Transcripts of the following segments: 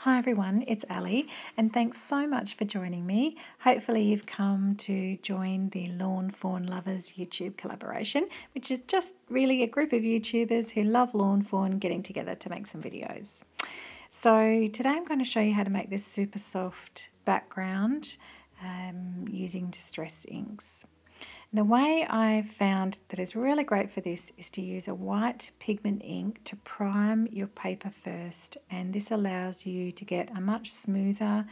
Hi everyone, it's Ali, and thanks so much for joining me. Hopefully you've come to join the Lawn Fawn Lovers YouTube collaboration, which is just really a group of YouTubers who love lawn fawn getting together to make some videos. So today I'm going to show you how to make this super soft background using distress inks. The way I've found that is really great for this is to use a white pigment ink to prime your paper first, and this allows you to get a much smoother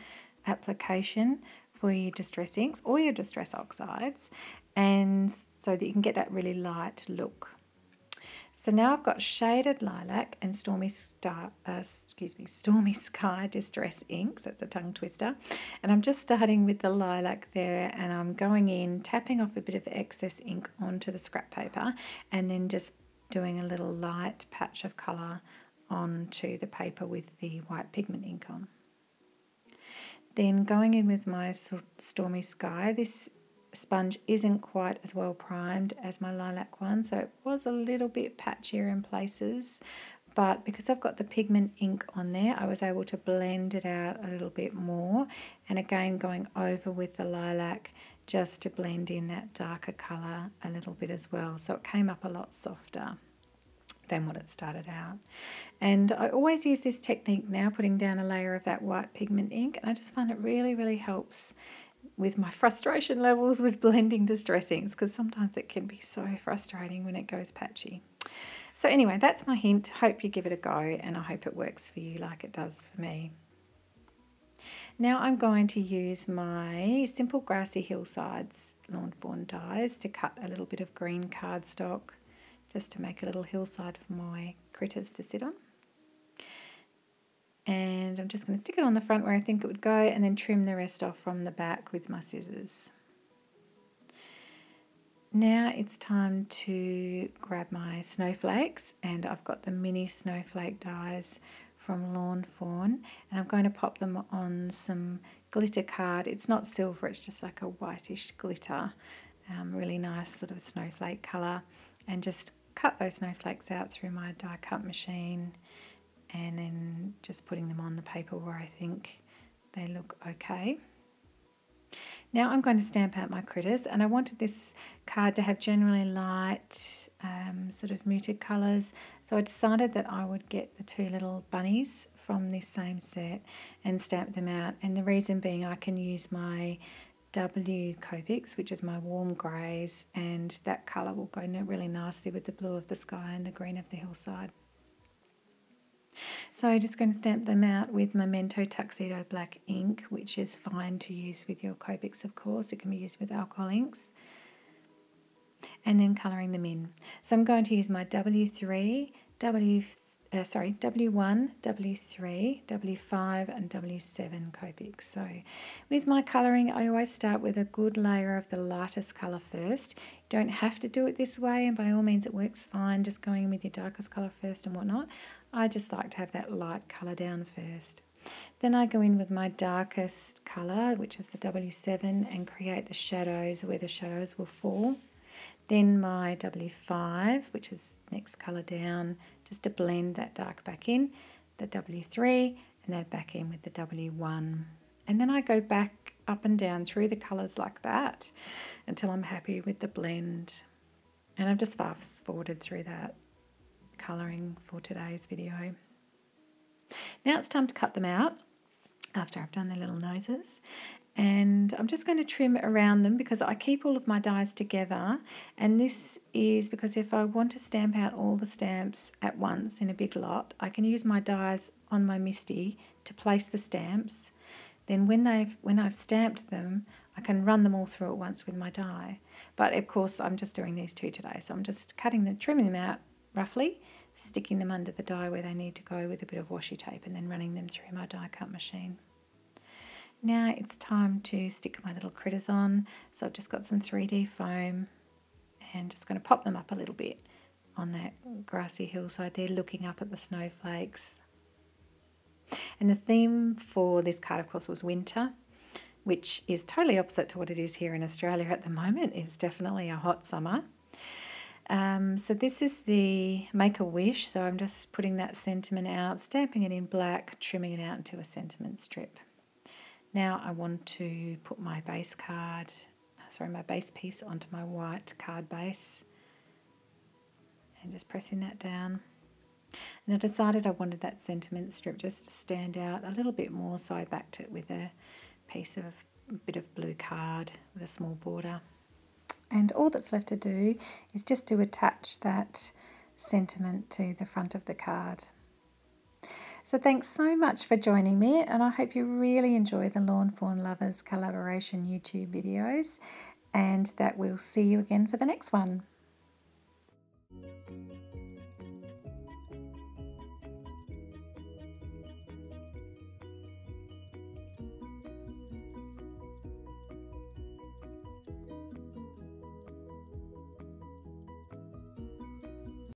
application for your distress inks or your distress oxides, and so that you can get that really light look. So now I've got shaded lilac and stormy sky distress inks. That's a tongue twister. And I'm just starting with the lilac there, and I'm going in, tapping off a bit of excess ink onto the scrap paper, and then just doing a little light patch of colour onto the paper with the white pigment ink on. Then going in with my stormy sky, this sponge isn't quite as well primed as my lilac one, so it was a little bit patchier in places, but because I've got the pigment ink on there, I was able to blend it out a little bit more, and again going over with the lilac just to blend in that darker colour a little bit as well, so it came up a lot softer than what it started out. And I always use this technique now, putting down a layer of that white pigment ink, and I just find it really helps with my frustration levels with blending distress inks, because sometimes it can be so frustrating when it goes patchy. So anyway, that's my hint. Hope you give it a go, and I hope it works for you like it does for me. Now I'm going to use my Simple Grassy Hillsides Lawn Fawn dies to cut a little bit of green cardstock just to make a little hillside for my critters to sit on. And I'm just going to stick it on the front where I think it would go, and then trim the rest off from the back with my scissors. Now it's time to grab my snowflakes, and I've got the mini snowflake dies from Lawn Fawn, and I'm going to pop them on some glitter card. It's not silver, it's just like a whitish glitter, really nice sort of snowflake colour, and just cut those snowflakes out through my die cut machine, and then just putting them on the paper where I think they look okay. Now I'm going to stamp out my critters, and I wanted this card to have generally light sort of muted colours, so I decided that I would get the two little bunnies from this same set and stamp them out, and the reason being I can use my W Copics, which is my warm greys, and that colour will go really nicely with the blue of the sky and the green of the hillside. So I'm just going to stamp them out with Memento Tuxedo Black ink, which is fine to use with your Copics, of course. It can be used with alcohol inks. And then colouring them in. So I'm going to use my W1, W3, W5 and W7 Copics. So with my colouring, I always start with a good layer of the lightest colour first. You don't have to do it this way, and by all means it works fine, just going in with your darkest colour first and whatnot. I just like to have that light colour down first. Then I go in with my darkest colour, which is the W7, and create the shadows where the shadows will fall. Then my W5, which is next colour down, just to blend that dark back in, the W3, and then back in with the W1. And then I go back up and down through the colours like that until I'm happy with the blend. And I've just fast forwarded through that colouring for today's video. Now it's time to cut them out after I've done their little noses, and I'm just going to trim around them because I keep all of my dies together, and this is because if I want to stamp out all the stamps at once in a big lot, I can use my dies on my MISTI to place the stamps. Then when I've stamped them, I can run them all through at once with my die. But of course I'm just doing these two today, so I'm just trimming them out roughly, sticking them under the die where they need to go with a bit of washi tape, and then running them through my die cut machine. Now it's time to stick my little critters on, so I've just got some 3D foam and just going to pop them up a little bit on that grassy hillside there, looking up at the snowflakes. And the theme for this card, of course, was winter, which is totally opposite to what it is here in Australia at the moment. It's definitely a hot summer. So this is the Make-A-Wish, so I'm just putting that sentiment out, stamping it in black, trimming it out into a sentiment strip. Now I want to put my base piece onto my white card base, and just pressing that down. And I decided I wanted that sentiment strip just to stand out a little bit more, so I backed it with a bit of blue card with a small border. And all that's left to do is just to attach that sentiment to the front of the card. So thanks so much for joining me, and I hope you really enjoy the Lawn Fawn Lovers collaboration YouTube videos, and that we'll see you again for the next one.